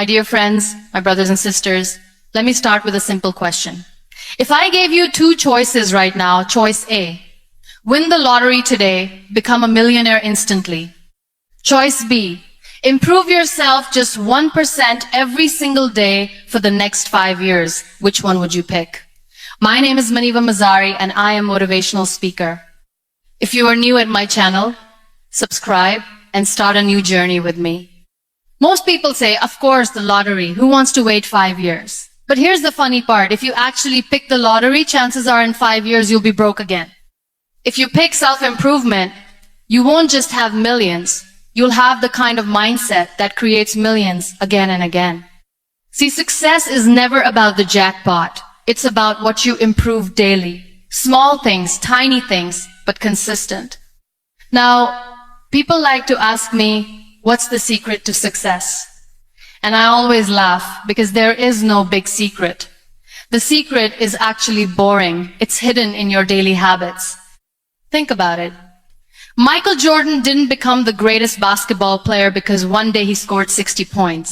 My dear friends, my brothers and sisters, let me start with a simple question. If I gave you two choices right now, choice A, win the lottery today, become a millionaire instantly. Choice B, improve yourself just 1% every single day for the next 5 years. Which one would you pick? My name is Muniba Mazari and I am a motivational speaker. If you are new at my channel, subscribe and start a new journey with me. Most people say, of course, the lottery. Who wants to wait 5 years? But here's the funny part. If you actually pick the lottery, chances are in 5 years you'll be broke again. If you pick self-improvement, you won't just have millions. You'll have the kind of mindset that creates millions again and again. See, success is never about the jackpot. It's about what you improve daily. Small things, tiny things, but consistent. Now, people like to ask me, what's the secret to success? And I always laugh because there is no big secret. The secret is actually boring. It's hidden in your daily habits. Think about it. Michael Jordan didn't become the greatest basketball player because one day he scored 60 points.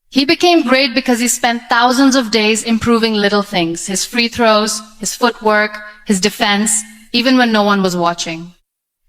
He became great because he spent thousands of days improving little things, his free throws, his footwork, his defense, even when no one was watching.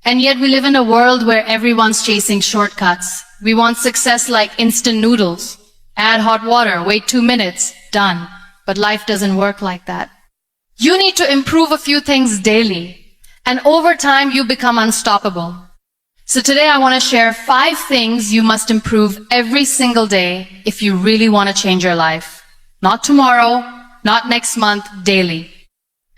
And yet we live in a world where everyone's chasing shortcuts. We want success like instant noodles. Add hot water, wait 2 minutes, done. But life doesn't work like that. You need to improve a few things daily. And over time, you become unstoppable. So today I want to share 5 things you must improve every single day if you really want to change your life. Not tomorrow, not next month, daily.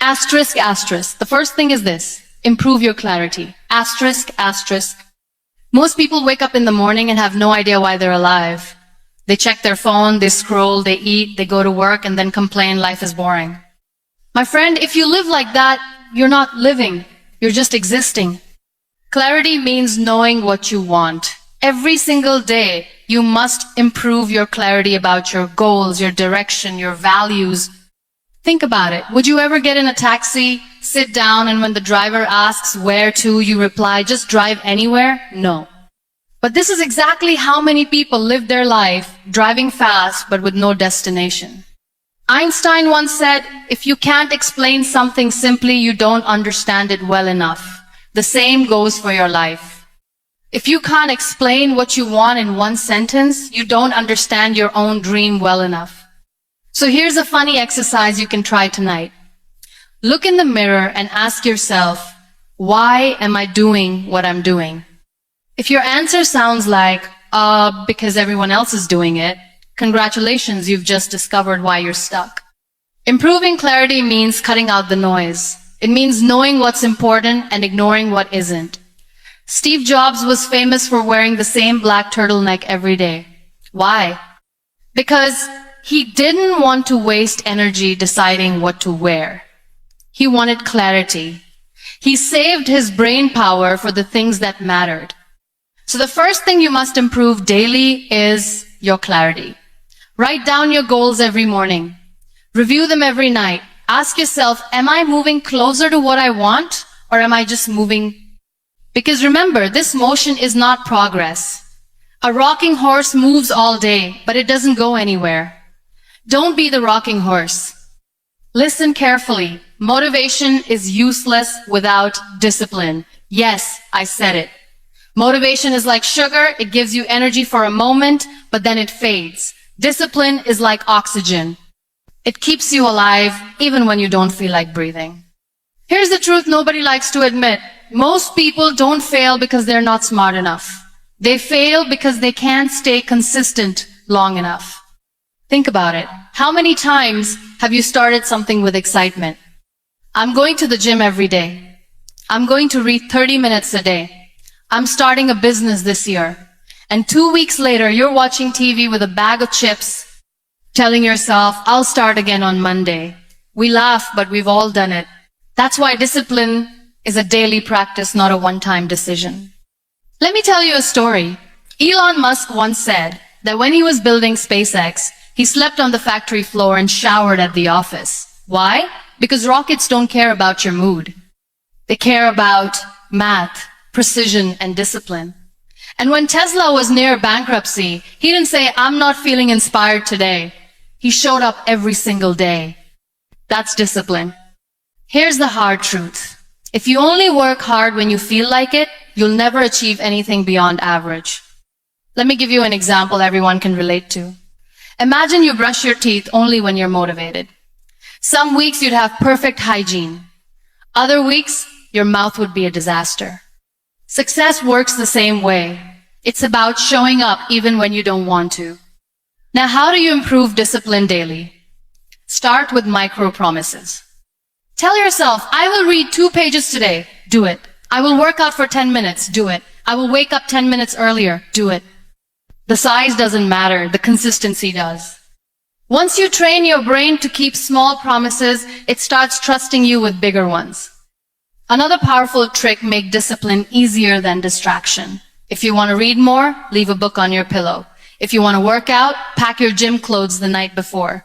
Asterisk, asterisk. The first thing is this. Improve your clarity. Asterisk, asterisk. Most people wake up in the morning and have no idea why they're alive. They check their phone, they scroll, they eat, they go to work, and then complain life is boring. My friend, if you live like that, you're not living. You're just existing. Clarity means knowing what you want. Every single day, you must improve your clarity about your goals, your direction, your values. Think about it. Would you ever get in a taxi, sit down, and when the driver asks where to, you reply, just drive anywhere? No. But this is exactly how many people live their life, driving fast, but with no destination. Einstein once said, if you can't explain something simply, you don't understand it well enough. The same goes for your life. If you can't explain what you want in one sentence, you don't understand your own dream well enough. So here's a funny exercise you can try tonight. Look in the mirror and ask yourself, why am I doing what I'm doing? If your answer sounds like, because everyone else is doing it, congratulations, you've just discovered why you're stuck. Improving clarity means cutting out the noise. It means knowing what's important and ignoring what isn't. Steve Jobs was famous for wearing the same black turtleneck every day. Why? Because he didn't want to waste energy deciding what to wear. He wanted clarity. He saved his brain power for the things that mattered. So the first thing you must improve daily is your clarity. Write down your goals every morning. Review them every night. Ask yourself, am I moving closer to what I want, or am I just moving? Because remember, this motion is not progress. A rocking horse moves all day, but it doesn't go anywhere. Don't be the rocking horse. Listen carefully. Motivation is useless without discipline. Yes, I said it. Motivation is like sugar. It gives you energy for a moment, but then it fades. Discipline is like oxygen. It keeps you alive even when you don't feel like breathing. Here's the truth nobody likes to admit. Most people don't fail because they're not smart enough. They fail because they can't stay consistent long enough. Think about it. How many times have you started something with excitement? I'm going to the gym every day. I'm going to read 30 minutes a day. I'm starting a business this year. And 2 weeks later, you're watching TV with a bag of chips, telling yourself, I'll start again on Monday. We laugh, but we've all done it. That's why discipline is a daily practice, not a one-time decision. Let me tell you a story. Elon Musk once said that when he was building SpaceX, he slept on the factory floor and showered at the office. Why? Because rockets don't care about your mood. They care about math, precision, and discipline. And when Tesla was near bankruptcy, he didn't say, I'm not feeling inspired today. He showed up every single day. That's discipline. Here's the hard truth. If you only work hard when you feel like it, you'll never achieve anything beyond average. Let me give you an example everyone can relate to. Imagine you brush your teeth only when you're motivated. Some weeks you'd have perfect hygiene. Other weeks, your mouth would be a disaster. Success works the same way. It's about showing up even when you don't want to. Now, how do you improve discipline daily? Start with micro promises. Tell yourself, I will read 2 pages today. Do it. I will work out for 10 minutes. Do it. I will wake up 10 minutes earlier. Do it. The size doesn't matter. The consistency does. Once you train your brain to keep small promises, it starts trusting you with bigger ones. Another powerful trick: make discipline easier than distraction. If you want to read more, leave a book on your pillow. If you want to work out, pack your gym clothes the night before.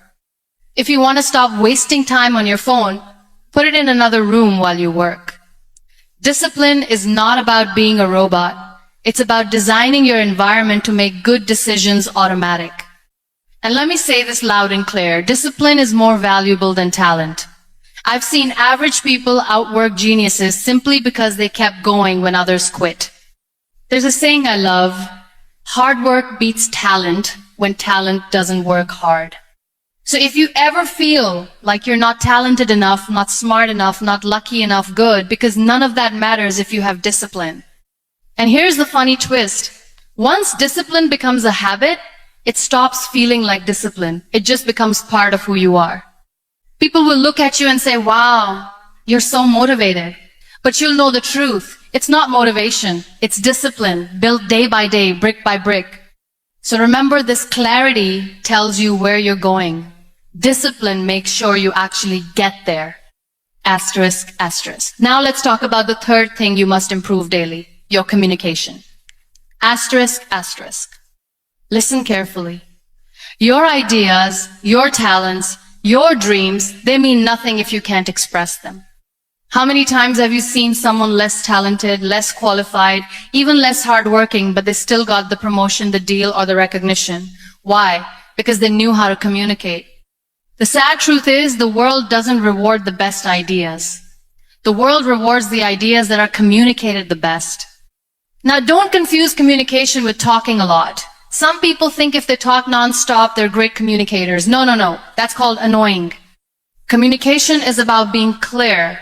If you want to stop wasting time on your phone, put it in another room while you work. Discipline is not about being a robot. It's about designing your environment to make good decisions automatic. And let me say this loud and clear: discipline is more valuable than talent. I've seen average people outwork geniuses simply because they kept going when others quit. There's a saying I love: hard work beats talent when talent doesn't work hard. So if you ever feel like you're not talented enough, not smart enough, not lucky enough, good, because none of that matters if you have discipline. And here's the funny twist. Once discipline becomes a habit, it stops feeling like discipline. It just becomes part of who you are. People will look at you and say, wow, you're so motivated. But you'll know the truth. It's not motivation. It's discipline, built day by day, brick by brick. So remember, this clarity tells you where you're going. Discipline makes sure you actually get there. Asterisk, asterisk. Now let's talk about the third thing you must improve daily: your communication. Asterisk, asterisk. Listen carefully. Your ideas, your talents, your dreams, they mean nothing if you can't express them. How many times have you seen someone less talented, less qualified, even less hardworking, but they still got the promotion, the deal, or the recognition? Why? Because they knew how to communicate. The sad truth is, the world doesn't reward the best ideas. The world rewards the ideas that are communicated the best. Now, don't confuse communication with talking a lot. Some people think if they talk non-stop, they're great communicators. No, no, no. That's called annoying. Communication is about being clear,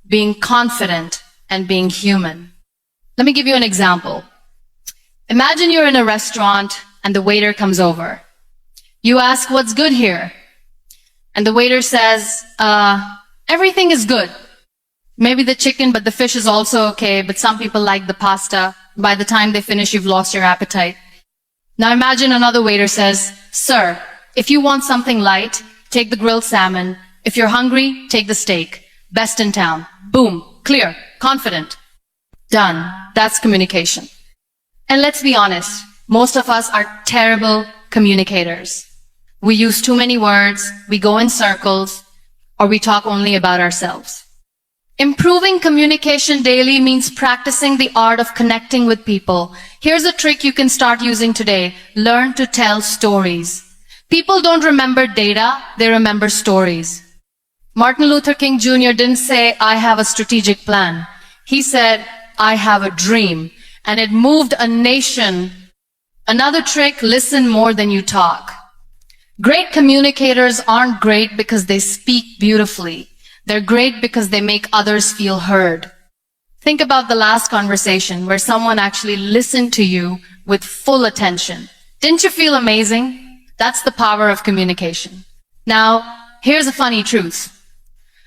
being confident, and being human. Let me give you an example. Imagine you're in a restaurant and the waiter comes over. You ask, what's good here? And the waiter says, everything is good. Maybe the chicken, but the fish is also okay, but some people like the pasta. By the time they finish, you've lost your appetite. Now imagine another waiter says, sir, if you want something light, take the grilled salmon. If you're hungry, take the steak. Best in town. Boom. Clear. Confident. Done. That's communication. And let's be honest, most of us are terrible communicators. We use too many words, we go in circles, or we talk only about ourselves. Improving communication daily means practicing the art of connecting with people. Here's a trick you can start using today. Learn to tell stories. People don't remember data, they remember stories. Martin Luther King Jr. didn't say, I have a strategic plan. He said, I have a dream. And it moved a nation. Another trick: listen more than you talk. Great communicators aren't great because they speak beautifully. They're great because they make others feel heard. Think about the last conversation where someone actually listened to you with full attention. Didn't you feel amazing? That's the power of communication. Now, here's a funny truth.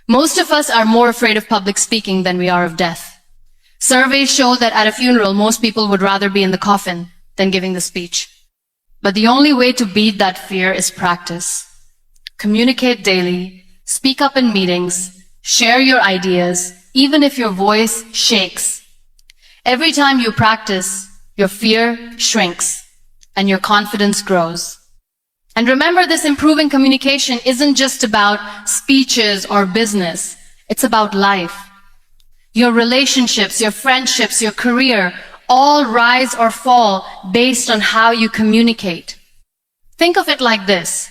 Most of us are more afraid of public speaking than we are of death. Surveys show that at a funeral, most people would rather be in the coffin than giving the speech. But the only way to beat that fear is practice. Communicate daily, speak up in meetings, share your ideas, even if your voice shakes. Every time you practice, your fear shrinks and your confidence grows. And remember, this improving communication isn't just about speeches or business. It's about life. Your relationships, your friendships, your career, all rise or fall based on how you communicate. Think of it like this.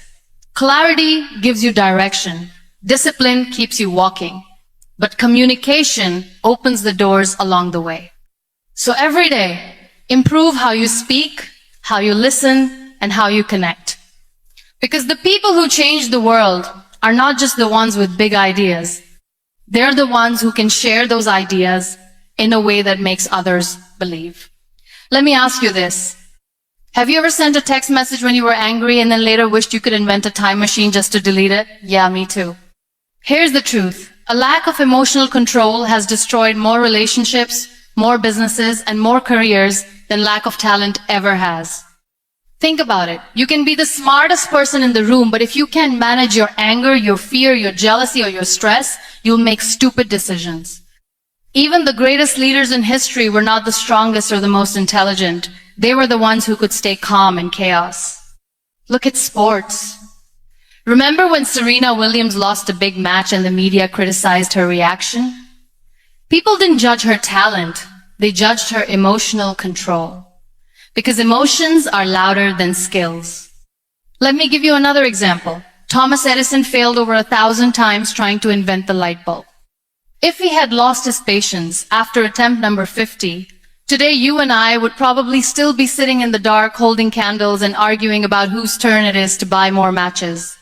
Clarity gives you direction. Discipline keeps you walking. But communication opens the doors along the way. So every day, improve how you speak, how you listen, and how you connect. Because the people who change the world are not just the ones with big ideas. They're the ones who can share those ideas in a way that makes others believe. Let me ask you this. Have you ever sent a text message when you were angry and then later wished you could invent a time machine just to delete it? Yeah, me too. Here's the truth. A lack of emotional control has destroyed more relationships, more businesses, and more careers than lack of talent ever has. Think about it. You can be the smartest person in the room, but if you can't manage your anger, your fear, your jealousy, or your stress, you'll make stupid decisions. Even the greatest leaders in history were not the strongest or the most intelligent. They were the ones who could stay calm in chaos. Look at sports. Remember when Serena Williams lost a big match and the media criticized her reaction? People didn't judge her talent. They judged her emotional control. Because emotions are louder than skills. Let me give you another example. Thomas Edison failed over 1,000 times trying to invent the light bulb. If he had lost his patience after attempt number 50, today you and I would probably still be sitting in the dark holding candles and arguing about whose turn it is to buy more matches.